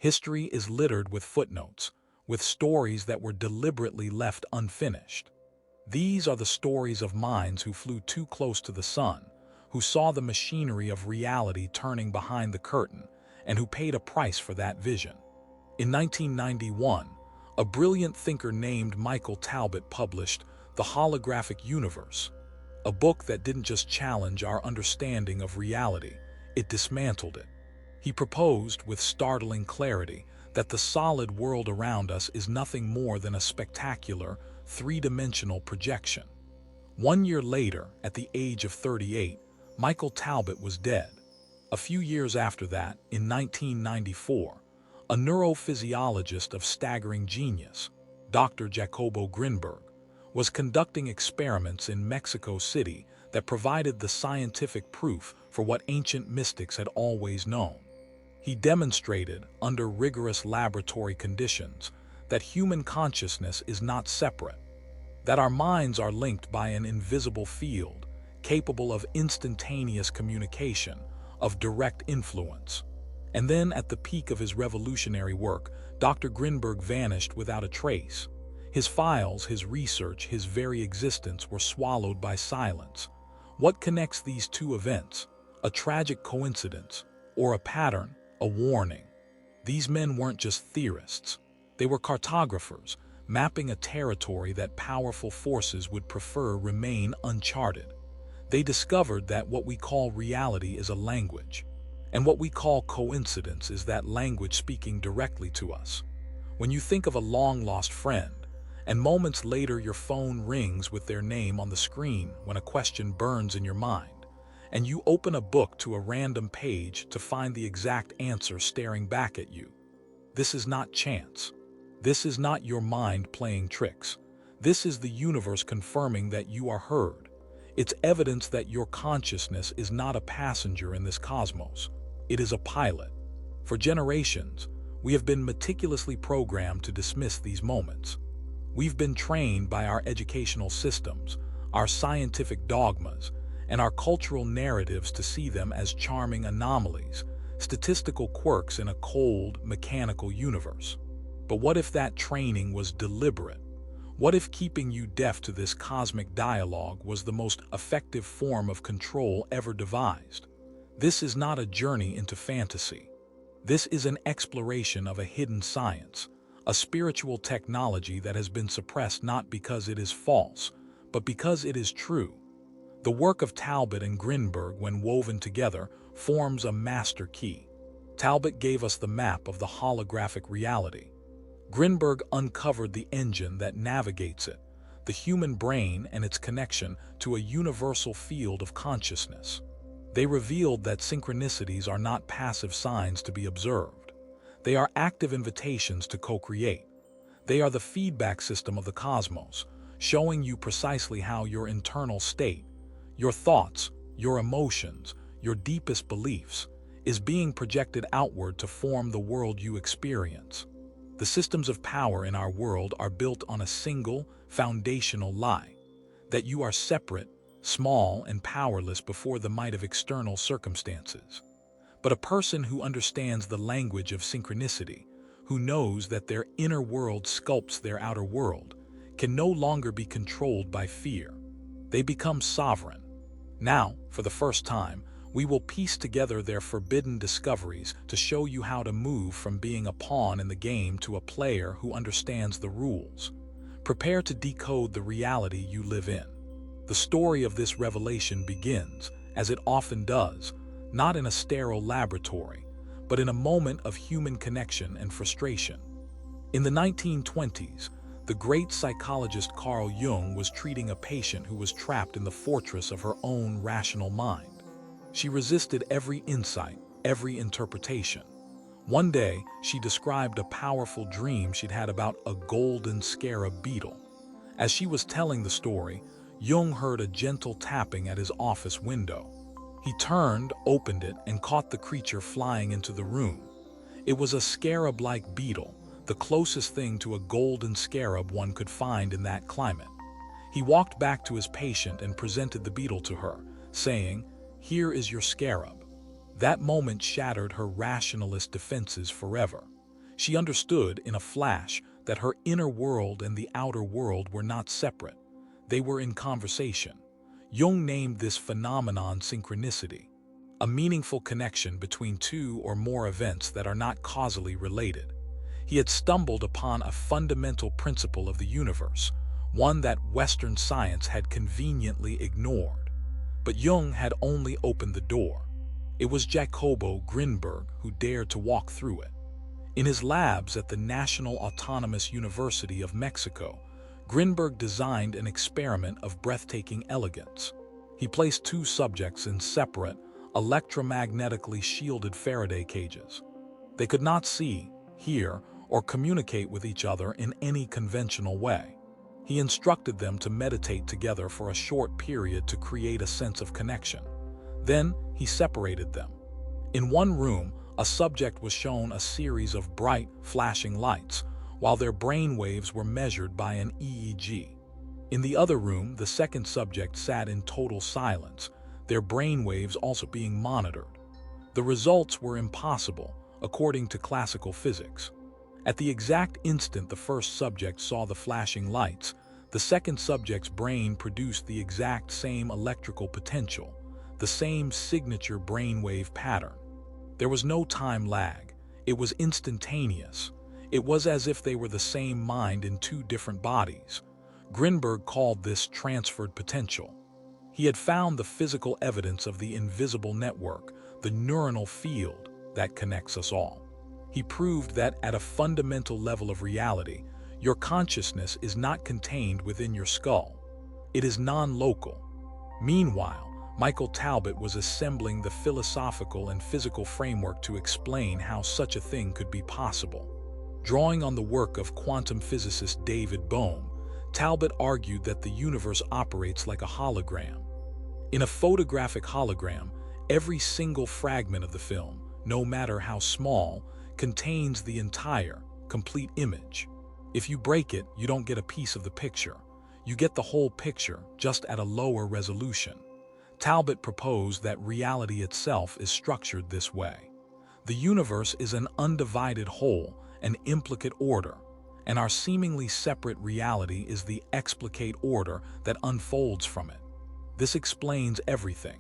History is littered with footnotes, with stories that were deliberately left unfinished. These are the stories of minds who flew too close to the sun, who saw the machinery of reality turning behind the curtain, and who paid a price for that vision. In 1991, a brilliant thinker named Michael Talbot published The Holographic Universe, a book that didn't just challenge our understanding of reality, it dismantled it. He proposed, with startling clarity, that the solid world around us is nothing more than a spectacular, three-dimensional projection. 1 year later, at the age of 38, Michael Talbot was dead. A few years after that, in 1994, a neurophysiologist of staggering genius, Dr. Jacobo Grinberg, was conducting experiments in Mexico City that provided the scientific proof for what ancient mystics had always known. He demonstrated, under rigorous laboratory conditions, that human consciousness is not separate, that our minds are linked by an invisible field, capable of instantaneous communication, of direct influence. And then, at the peak of his revolutionary work, Dr. Grinberg vanished without a trace. His files, his research, his very existence were swallowed by silence. What connects these two events? A tragic coincidence, or a pattern, a warning? These men weren't just theorists. They were cartographers, mapping a territory that powerful forces would prefer remain uncharted. They discovered that what we call reality is a language, and what we call coincidence is that language speaking directly to us. When you think of a long-lost friend, and moments later your phone rings with their name on the screen when a question burns in your mind, and you open a book to a random page to find the exact answer staring back at you. This is not chance. This is not your mind playing tricks. This is the universe confirming that you are heard. It's evidence that your consciousness is not a passenger in this cosmos. It is a pilot. For generations, we have been meticulously programmed to dismiss these moments. We've been trained by our educational systems, our scientific dogmas, and our cultural narratives to see them as charming anomalies, statistical quirks in a cold, mechanical universe. But what if that training was deliberate? What if keeping you deaf to this cosmic dialogue was the most effective form of control ever devised? This is not a journey into fantasy. This is an exploration of a hidden science, a spiritual technology that has been suppressed not because it is false, but because it is true. The work of Talbot and Grinberg, when woven together, forms a master key. Talbot gave us the map of the holographic reality. Grinberg uncovered the engine that navigates it, the human brain and its connection to a universal field of consciousness. They revealed that synchronicities are not passive signs to be observed. They are active invitations to co-create. They are the feedback system of the cosmos, showing you precisely how your internal state, your thoughts, your emotions, your deepest beliefs, is being projected outward to form the world you experience. The systems of power in our world are built on a single, foundational lie, that you are separate, small, and powerless before the might of external circumstances. But a person who understands the language of synchronicity, who knows that their inner world sculpts their outer world, can no longer be controlled by fear. They become sovereign. Now, for the first time, we will piece together their forbidden discoveries to show you how to move from being a pawn in the game to a player who understands the rules. Prepare to decode the reality you live in. The story of this revelation begins, as it often does, not in a sterile laboratory, but in a moment of human connection and frustration. In the 1920s, the great psychologist Carl Jung was treating a patient who was trapped in the fortress of her own rational mind. She resisted every insight, every interpretation. One day, she described a powerful dream she'd had about a golden scarab beetle. As she was telling the story, Jung heard a gentle tapping at his office window. He turned, opened it, and caught the creature flying into the room. It was a scarab-like beetle, the closest thing to a golden scarab one could find in that climate. He walked back to his patient and presented the beetle to her, saying, "Here is your scarab." That moment shattered her rationalist defenses forever. She understood in a flash that her inner world and the outer world were not separate. They were in conversation. Jung named this phenomenon synchronicity, a meaningful connection between two or more events that are not causally related. He had stumbled upon a fundamental principle of the universe, one that Western science had conveniently ignored. But Jung had only opened the door. It was Jacobo Grinberg who dared to walk through it. In his labs at the National Autonomous University of Mexico, Grinberg designed an experiment of breathtaking elegance. He placed two subjects in separate, electromagnetically shielded Faraday cages. They could not see, hear, or communicate with each other in any conventional way. He instructed them to meditate together for a short period to create a sense of connection. Then he separated them. In one room, a subject was shown a series of bright, flashing lights, while their brain waves were measured by an EEG. In the other room, the second subject sat in total silence, their brain waves also being monitored. The results were impossible, according to classical physics. At the exact instant the first subject saw the flashing lights, the second subject's brain produced the exact same electrical potential, the same signature brainwave pattern. There was no time lag. It was instantaneous. It was as if they were the same mind in two different bodies. Grinberg called this transferred potential. He had found the physical evidence of the invisible network, the neuronal field that connects us all. He proved that at a fundamental level of reality, your consciousness is not contained within your skull. It is non-local. Meanwhile, Michael Talbot was assembling the philosophical and physical framework to explain how such a thing could be possible. Drawing on the work of quantum physicist David Bohm, Talbot argued that the universe operates like a hologram. In a photographic hologram, every single fragment of the film, no matter how small, contains the entire, complete image. If you break it, you don't get a piece of the picture. You get the whole picture, just at a lower resolution. Talbot proposed that reality itself is structured this way. The universe is an undivided whole, an implicate order, and our seemingly separate reality is the explicate order that unfolds from it. This explains everything.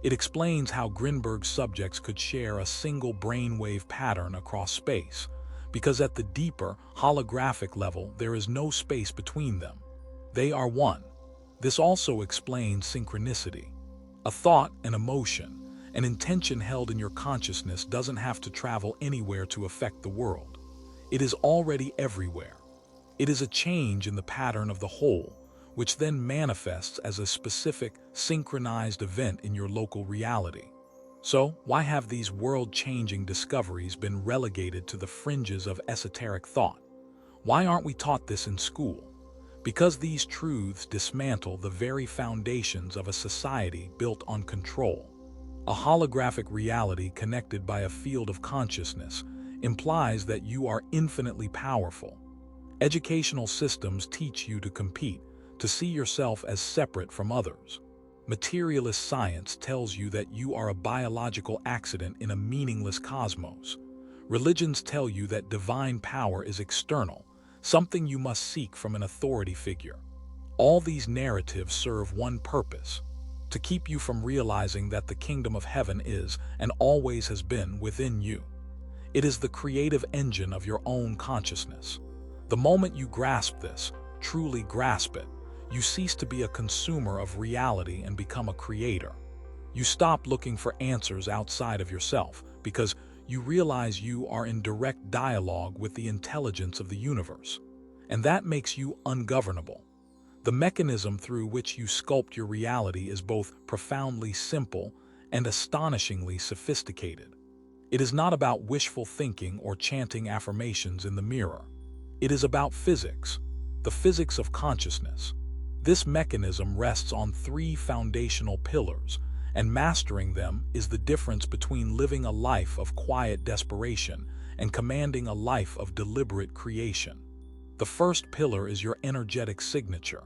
It explains how Grinberg's subjects could share a single brainwave pattern across space, because at the deeper, holographic level there is no space between them. They are one. This also explains synchronicity. A thought, an emotion, an intention held in your consciousness doesn't have to travel anywhere to affect the world. It is already everywhere. It is a change in the pattern of the whole, which then manifests as a specific, synchronized event in your local reality. So, why have these world-changing discoveries been relegated to the fringes of esoteric thought? Why aren't we taught this in school? Because these truths dismantle the very foundations of a society built on control. A holographic reality connected by a field of consciousness implies that you are infinitely powerful. Educational systems teach you to compete, to see yourself as separate from others. Materialist science tells you that you are a biological accident in a meaningless cosmos. Religions tell you that divine power is external, something you must seek from an authority figure. All these narratives serve one purpose: to keep you from realizing that the kingdom of heaven is, and always has been, within you. It is the creative engine of your own consciousness. The moment you grasp this, truly grasp it, you cease to be a consumer of reality and become a creator. You stop looking for answers outside of yourself because you realize you are in direct dialogue with the intelligence of the universe. And that makes you ungovernable. The mechanism through which you sculpt your reality is both profoundly simple and astonishingly sophisticated. It is not about wishful thinking or chanting affirmations in the mirror. It is about physics, the physics of consciousness. This mechanism rests on three foundational pillars, and mastering them is the difference between living a life of quiet desperation and commanding a life of deliberate creation. The first pillar is your energetic signature.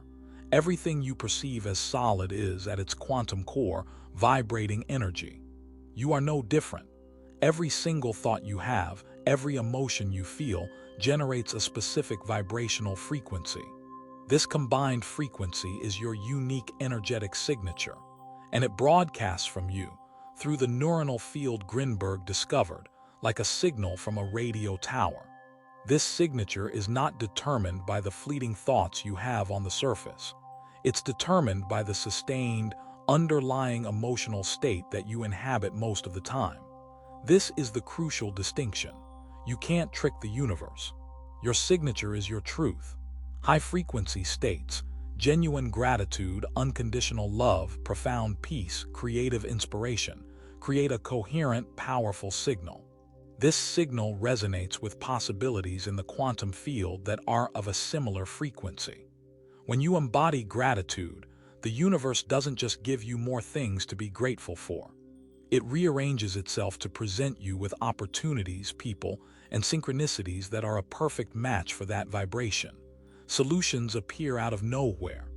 Everything you perceive as solid is, at its quantum core, vibrating energy. You are no different. Every single thought you have, Every emotion you feel generates a specific vibrational frequency. This combined frequency is your unique energetic signature, and it broadcasts from you through the neuronal field Grinberg discovered, like a signal from a radio tower. This signature is not determined by the fleeting thoughts you have on the surface. It's determined by the sustained, underlying emotional state that you inhabit most of the time. This is the crucial distinction. You can't trick the universe. Your signature is your truth. High-frequency states, genuine gratitude, unconditional love, profound peace, creative inspiration, create a coherent, powerful signal. This signal resonates with possibilities in the quantum field that are of a similar frequency. When you embody gratitude, the universe doesn't just give you more things to be grateful for. It rearranges itself to present you with opportunities, people, and synchronicities that are a perfect match for that vibration. Solutions appear out of nowhere.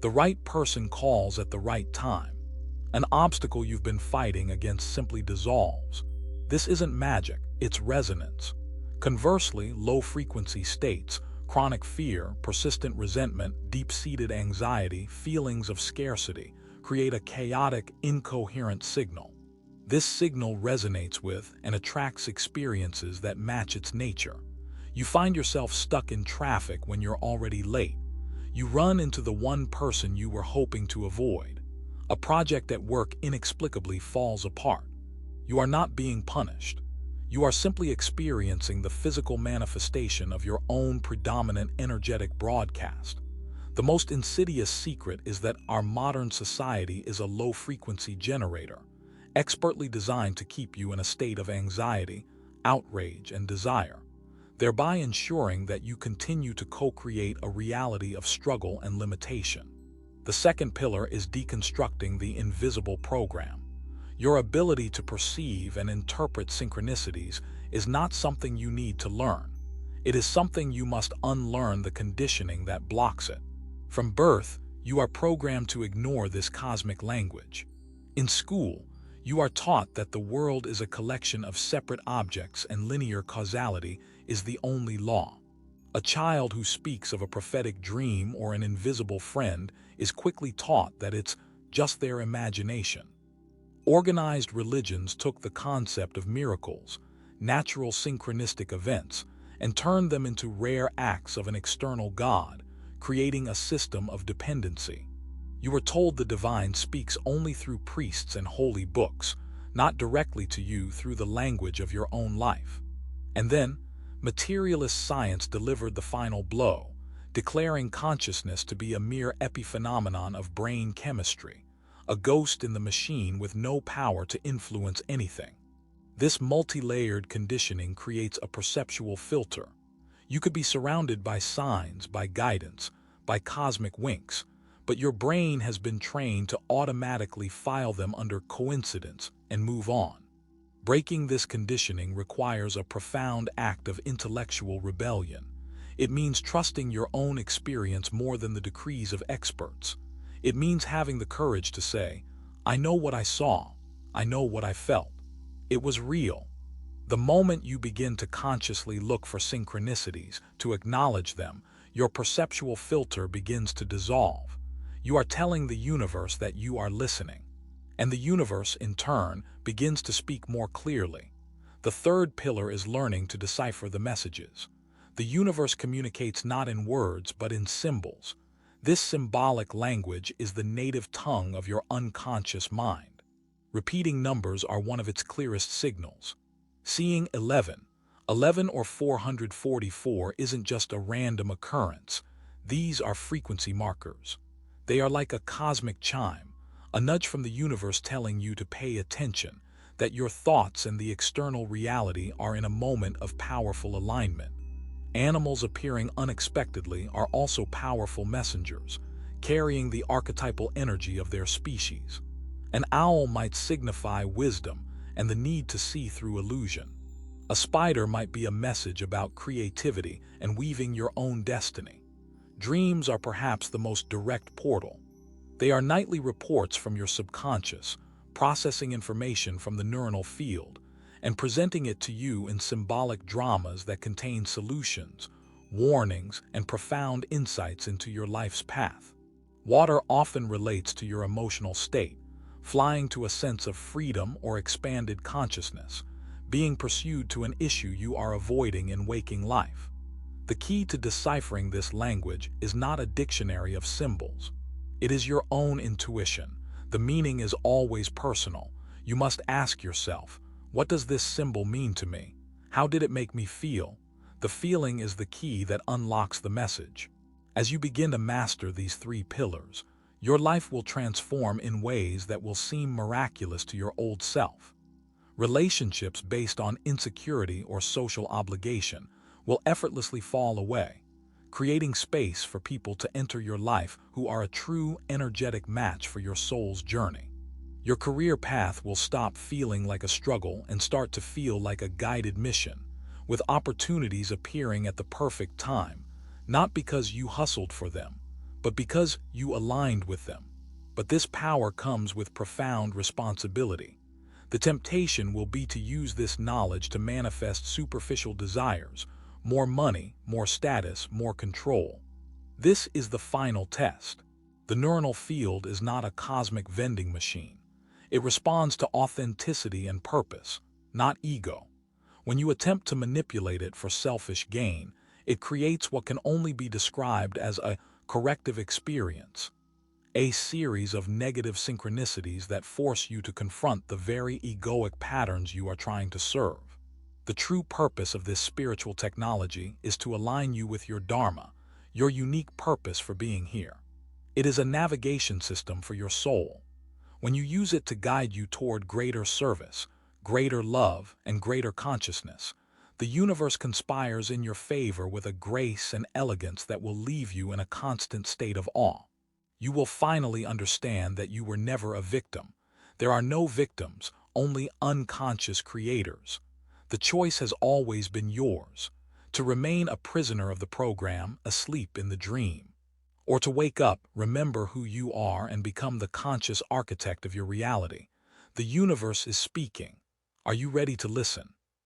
The right person calls at the right time. An obstacle you've been fighting against simply dissolves. This isn't magic, it's resonance. Conversely, low-frequency states, chronic fear, persistent resentment, deep-seated anxiety, feelings of scarcity, create a chaotic, incoherent signal. This signal resonates with and attracts experiences that match its nature. You find yourself stuck in traffic when you're already late. You run into the one person you were hoping to avoid. A project at work inexplicably falls apart. You are not being punished. You are simply experiencing the physical manifestation of your own predominant energetic broadcast. The most insidious secret is that our modern society is a low-frequency generator, expertly designed to keep you in a state of anxiety, outrage, and desire, thereby ensuring that you continue to co-create a reality of struggle and limitation. The second pillar is deconstructing the invisible program. Your ability to perceive and interpret synchronicities is not something you need to learn. It is something you must unlearn the conditioning that blocks it. From birth, you are programmed to ignore this cosmic language. In school, you are taught that the world is a collection of separate objects and linear causality is the only law. A child who speaks of a prophetic dream or an invisible friend is quickly taught that it's just their imagination. Organized religions took the concept of miracles, natural synchronistic events, and turned them into rare acts of an external God, creating a system of dependency. You were told the divine speaks only through priests and holy books, not directly to you through the language of your own life. And then, materialist science delivered the final blow, declaring consciousness to be a mere epiphenomenon of brain chemistry, a ghost in the machine with no power to influence anything. This multi-layered conditioning creates a perceptual filter. You could be surrounded by signs, by guidance, by cosmic winks, but your brain has been trained to automatically file them under coincidence and move on. Breaking this conditioning requires a profound act of intellectual rebellion. It means trusting your own experience more than the decrees of experts. It means having the courage to say, I know what I saw, I know what I felt. It was real. The moment you begin to consciously look for synchronicities, to acknowledge them, your perceptual filter begins to dissolve. You are telling the universe that you are listening. And the universe, in turn, begins to speak more clearly. The third pillar is learning to decipher the messages. The universe communicates not in words, but in symbols. This symbolic language is the native tongue of your unconscious mind. Repeating numbers are one of its clearest signals. Seeing 11 or 444 isn't just a random occurrence. These are frequency markers. They are like a cosmic chime, a nudge from the universe telling you to pay attention, that your thoughts and the external reality are in a moment of powerful alignment. Animals appearing unexpectedly are also powerful messengers, carrying the archetypal energy of their species. An owl might signify wisdom and the need to see through illusion. A spider might be a message about creativity and weaving your own destiny. Dreams are perhaps the most direct portal. They are nightly reports from your subconscious, processing information from the neuronal field, and presenting it to you in symbolic dramas that contain solutions, warnings, and profound insights into your life's path. Water often relates to your emotional state, flying to a sense of freedom or expanded consciousness, being pursued to an issue you are avoiding in waking life. The key to deciphering this language is not a dictionary of symbols. It is your own intuition. The meaning is always personal. You must ask yourself, what does this symbol mean to me? How did it make me feel? The feeling is the key that unlocks the message. As you begin to master these three pillars, your life will transform in ways that will seem miraculous to your old self. Relationships based on insecurity or social obligation will effortlessly fall away, creating space for people to enter your life who are a true, energetic match for your soul's journey. Your career path will stop feeling like a struggle and start to feel like a guided mission, with opportunities appearing at the perfect time, not because you hustled for them, but because you aligned with them. But this power comes with profound responsibility. The temptation will be to use this knowledge to manifest superficial desires, more money, more status, more control. This is the final test. The neuronal field is not a cosmic vending machine. It responds to authenticity and purpose, not ego. When you attempt to manipulate it for selfish gain, it creates what can only be described as a corrective experience, a series of negative synchronicities that force you to confront the very egoic patterns you are trying to serve. The true purpose of this spiritual technology is to align you with your dharma, your unique purpose for being here. It is a navigation system for your soul. When you use it to guide you toward greater service, greater love, and greater consciousness, the universe conspires in your favor with a grace and elegance that will leave you in a constant state of awe. You will finally understand that you were never a victim. There are no victims, only unconscious creators. The choice has always been yours, to remain a prisoner of the program, asleep in the dream, or to wake up, remember who you are, and become the conscious architect of your reality. The universe is speaking. Are you ready to listen?